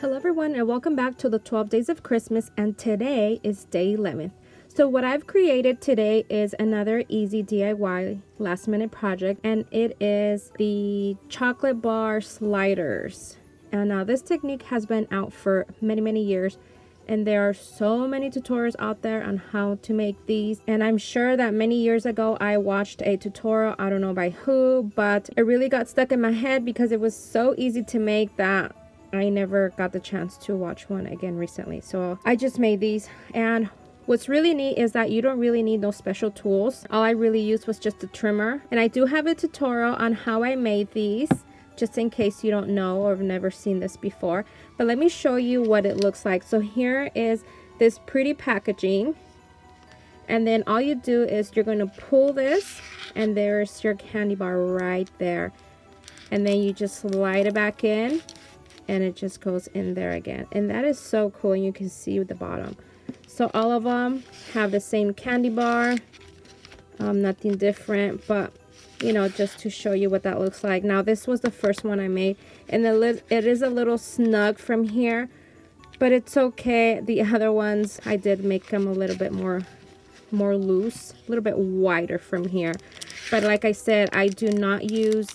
Hello everyone and welcome back to the 12 days of Christmas, and today is day 11th. So what I've created today is another easy DIY last minute project, and it is the chocolate bar sliders. And now this technique has been out for many years, and there are so many tutorials out there on how to make these. And I'm sure that many years ago I watched a tutorial, I don't know by who, but it really got stuck in my head because it was so easy to make that I never got the chance to watch one again recently. So I just made these, and what's really neat is that you don't really need no special tools. All I really used was just a trimmer, and I do have a tutorial on how I made these, just in case you don't know or have never seen this before. But let me show you what it looks like. So here is this pretty packaging, and then all you do is you're going to pull this, and there's your candy bar right there, and then you just slide it back in, and it just goes in there again. And that is so cool. You can see the bottom. So all of them have the same candy bar, nothing different, but you know, just to show you what that looks like. Now this was the first one I made, and it is a little snug from here, but it's okay. The other ones I did make them a little bit more loose, a little bit wider from here. But like I said, I do not use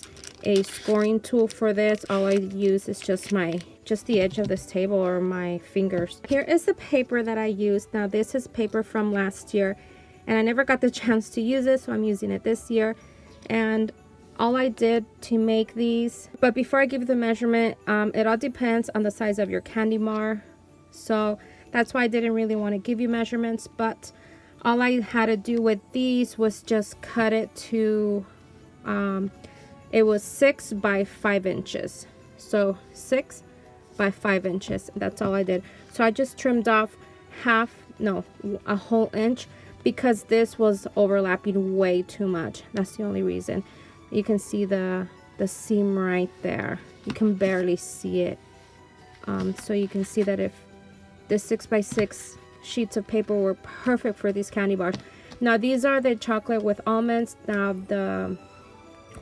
a scoring tool for this. All I use is just the edge of this table or my fingers. Here is the paper that I used. Now this is paper from last year, and I never got the chance to use it, so I'm using it this year. And all I did to make these, but before I give you the measurement, it all depends on the size of your candy bar, so that's why I didn't really want to give you measurements. But all I had to do with these was just cut it to it was 6 by 5 inches. So 6 by 5 inches. That's all I did. So I just trimmed off a whole inch, because this was overlapping way too much. That's the only reason. You can see the seam right there. You can barely see it. So you can see that if the 6 by 6 sheets of paper were perfect for these candy bars. Now these are the chocolate with almonds. Now the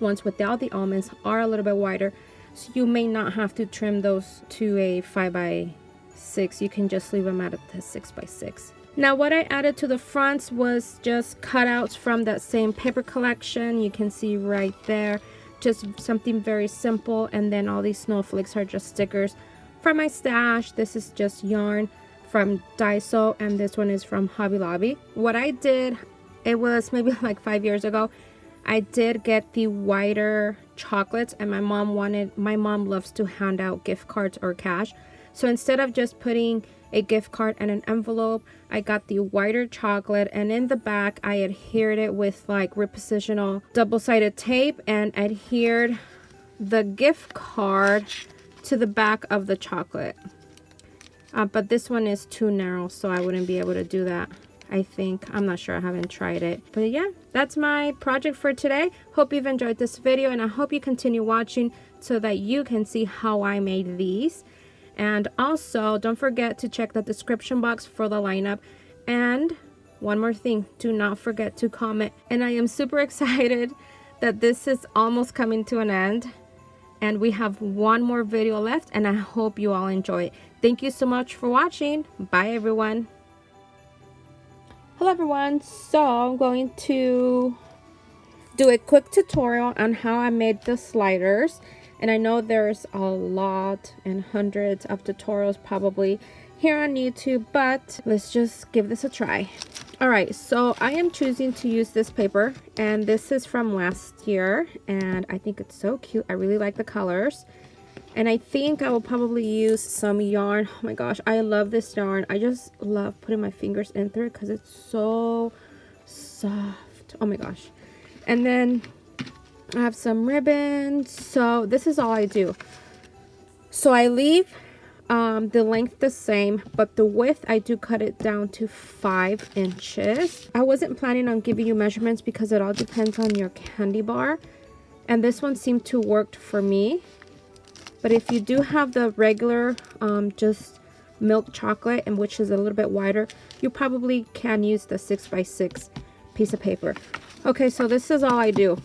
ones without the almonds are a little bit wider, so you may not have to trim those to a 5 by 6. You can just leave them at the 6 by 6. Now what I added to the fronts was just cutouts from that same paper collection. You can see right there, just something very simple. And then all these snowflakes are just stickers from my stash. This is just yarn from Daiso, and this one is from Hobby Lobby. What I did, it was maybe like 5 years ago, I did get the wider chocolates, and my mom loves to hand out gift cards or cash. So instead of just putting a gift card and an envelope, I got the wider chocolate, and in the back I adhered it with like repositional double-sided tape and adhered the gift card to the back of the chocolate. But this one is too narrow, so I wouldn't be able to do that. I think, I'm not sure, I haven't tried it. But yeah, that's my project for today. Hope you've enjoyed this video, and I hope you continue watching so that you can see how I made these. And also, don't forget to check the description box for the lineup. And one more thing, do not forget to comment. And I am super excited that this is almost coming to an end, and we have one more video left, and I hope you all enjoy it. Thank you so much for watching. Bye everyone. Hello everyone, so I'm going to do a quick tutorial on how I made the sliders. And I know there's a lot and hundreds of tutorials probably here on YouTube, but let's just give this a try. Alright, so I am choosing to use this paper, and this is from last year, and I think it's so cute. I really like the colors. And I think I will probably use some yarn. Oh my gosh, I love this yarn. I just love putting my fingers in through it because it's so soft. Oh my gosh. And then I have some ribbons. So this is all I do. So I leave the length the same, but the width I do cut it down to 5 inches. I wasn't planning on giving you measurements because it all depends on your candy bar. And this one seemed to work for me. But if you do have the regular just milk chocolate, and which is a little bit wider, you probably can use the 6 by 6 piece of paper. Okay, so this is all I do.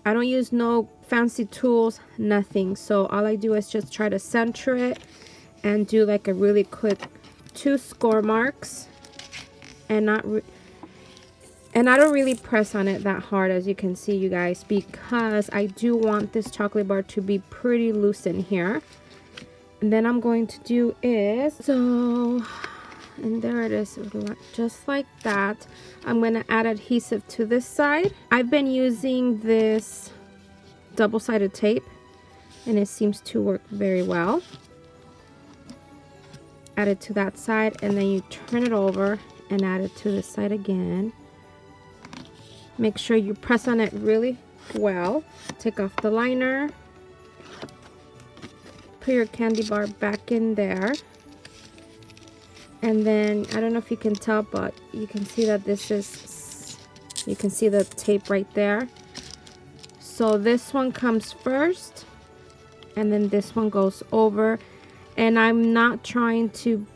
I don't use no fancy tools, nothing. So all I do is just try to center it and do like a really quick 2 score marks, and I don't really press on it that hard, as you can see, you guys, because I do want this chocolate bar to be pretty loose in here. And then I'm going to do is, so, and there it is, just like that. I'm going to add adhesive to this side. I've been using this double-sided tape, and it seems to work very well. Add it to that side, and then you turn it over and add it to this side again. Make sure you press on it really well. Take off the liner. Put your candy bar back in there. And then, I don't know if you can tell, but you can see that this is, you can see the tape right there. So this one comes first, and then this one goes over. And I'm not trying to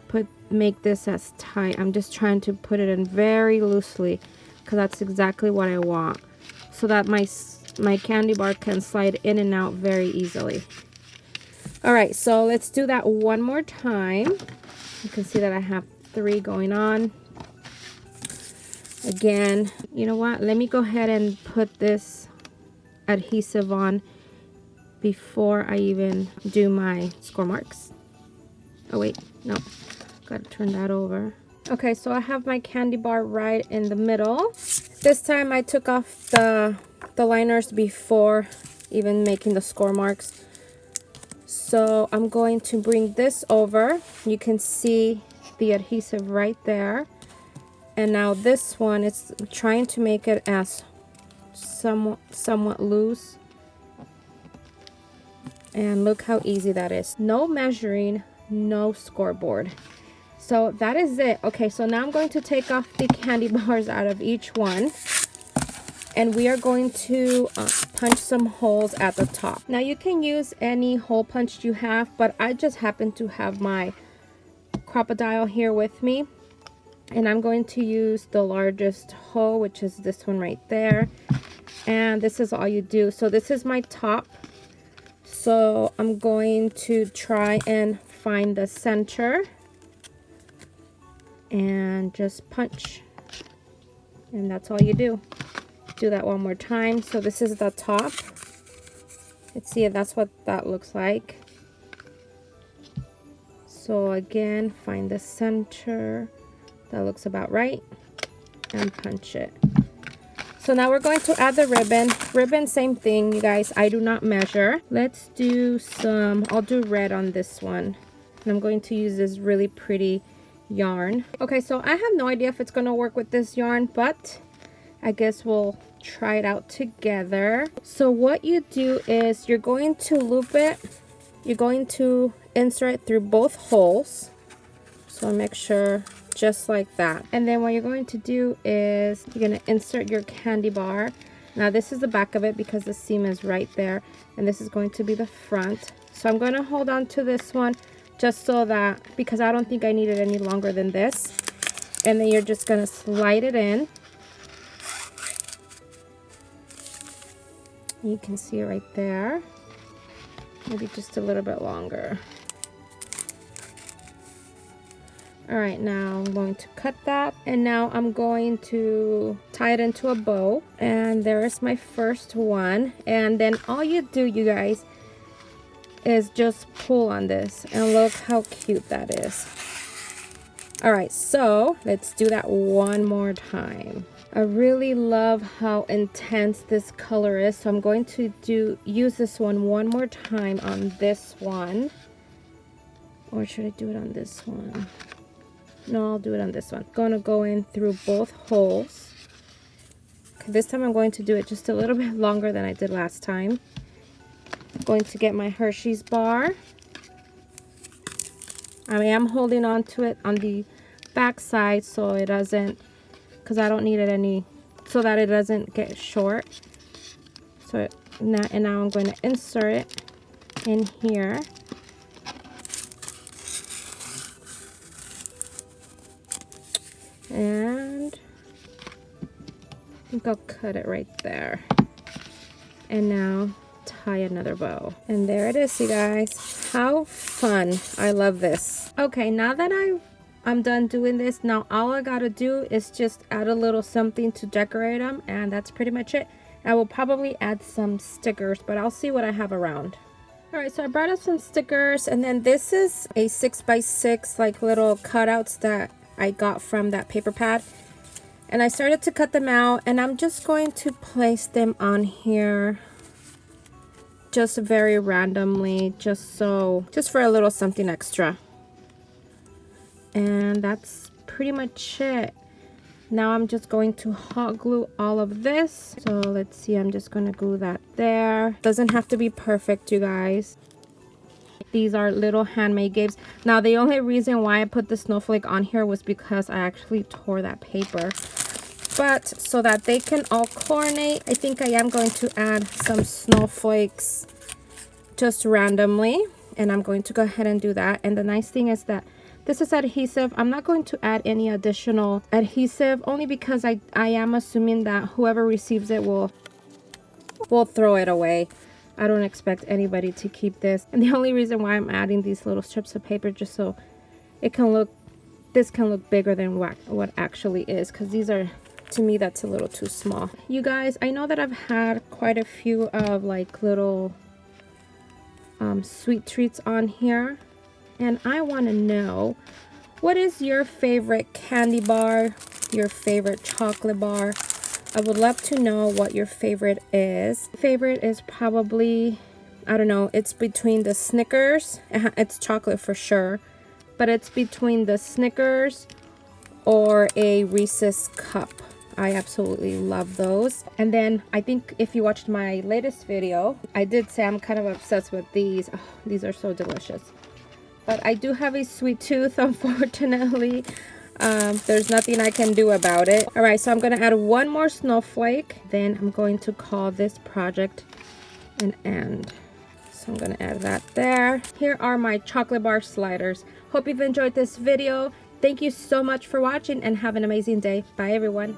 make this as tight. I'm just trying to put it in very loosely, because that's exactly what I want, so that my candy bar can slide in and out very easily. All right, so let's do that one more time. You can see that I have 3 going on. Again, you know what? Let me go ahead and put this adhesive on before I even do my score marks. Oh wait, no, gotta turn that over. Okay, so I have my candy bar right in the middle. This time I took off the liners before even making the score marks. So I'm going to bring this over. You can see the adhesive right there. And now this one, it's trying to make it as somewhat loose. And look how easy that is. No measuring, no scoreboard. So that is it. Okay, so now I'm going to take off the candy bars out of each one. And we are going to punch some holes at the top. Now you can use any hole punch you have, but I just happen to have my crocodile here with me. And I'm going to use the largest hole, which is this one right there. And this is all you do. So this is my top. So I'm going to try and find the center. And just punch. And that's all you do. Do that one more time. So this is the top. Let's see if that's what that looks like. So again, find the center. That looks about right. And punch it. So now we're going to add the ribbon. Ribbon, same thing, you guys. I do not measure. Let's do some, I'll do red on this one. And I'm going to use this really pretty yarn. Okay, so I have no idea if it's going to work with this yarn, but I guess we'll try it out together. So what you do is you're going to loop it. You're going to insert it through both holes. So make sure, just like that. And then what you're going to do is you're going to insert your candy bar. Now this is the back of it because the seam is right there, and this is going to be the front. So I'm going to hold on to this one just so that, because I don't think I need it any longer than this. And then you're just going to slide it in. You can see it right there. Maybe just a little bit longer. All right, now I'm going to cut that, and now I'm going to tie it into a bow. And there is my first one. And then all you do, you guys, is just pull on this, and look how cute that is. All right, so let's do that one more time. I really love how intense this color is, so I'm going to use this one more time on this one. Or should I do it on this one? No, I'll do it on this one. I'm gonna go in through both holes. Okay, this time I'm going to do it just a little bit longer than I did last time. I'm going to get my Hershey's bar. I am holding on to it on the back side so it doesn't, because I don't need it any, so that it doesn't get short. So now I'm going to insert it in here. And I think I'll cut it right there. And now tie another bow. And there it is, you guys. How fun. I love this. Okay, now that I'm done doing this, now all I gotta do is just add a little something to decorate them, and that's pretty much it. I will probably add some stickers, but I'll see what I have around. All right, so I brought up some stickers, and then this is a 6x6 like little cutouts that I got from that paper pad. And I started to cut them out, and I'm just going to place them on here just very randomly, just for a little something extra. And that's pretty much it. Now I'm just going to hot glue all of this. So let's see, I'm just going to glue that there. Doesn't have to be perfect, you guys. These are little handmade gifts. Now the only reason why I put the snowflake on here was because I actually tore that paper. But so that they can all coordinate, I think I am going to add some snowflakes just randomly. And I'm going to go ahead and do that. And the nice thing is that this is adhesive. I'm not going to add any additional adhesive, only because I am assuming that whoever receives it will throw it away. I don't expect anybody to keep this. And the only reason why I'm adding these little strips of paper, just so it can look, this can look bigger than what actually is, because these are, to me, that's a little too small. You guys, I know that I've had quite a few of like little sweet treats on here, and I want to know, what is your favorite candy bar, your favorite chocolate bar? I would love to know what your favorite is. Favorite is probably, I don't know, it's between the Snickers, it's chocolate for sure, but it's between the Snickers or a Reese's cup. I absolutely love those. And then I think if you watched my latest video, I did say I'm kind of obsessed with these. Oh, these are so delicious. But I do have a sweet tooth, unfortunately. There's nothing I can do about it. All right, so I'm gonna add one more snowflake. Then I'm going to call this project an end. So I'm gonna add that there. Here are my chocolate bar sliders. Hope you've enjoyed this video. Thank you so much for watching, and have an amazing day. Bye, everyone.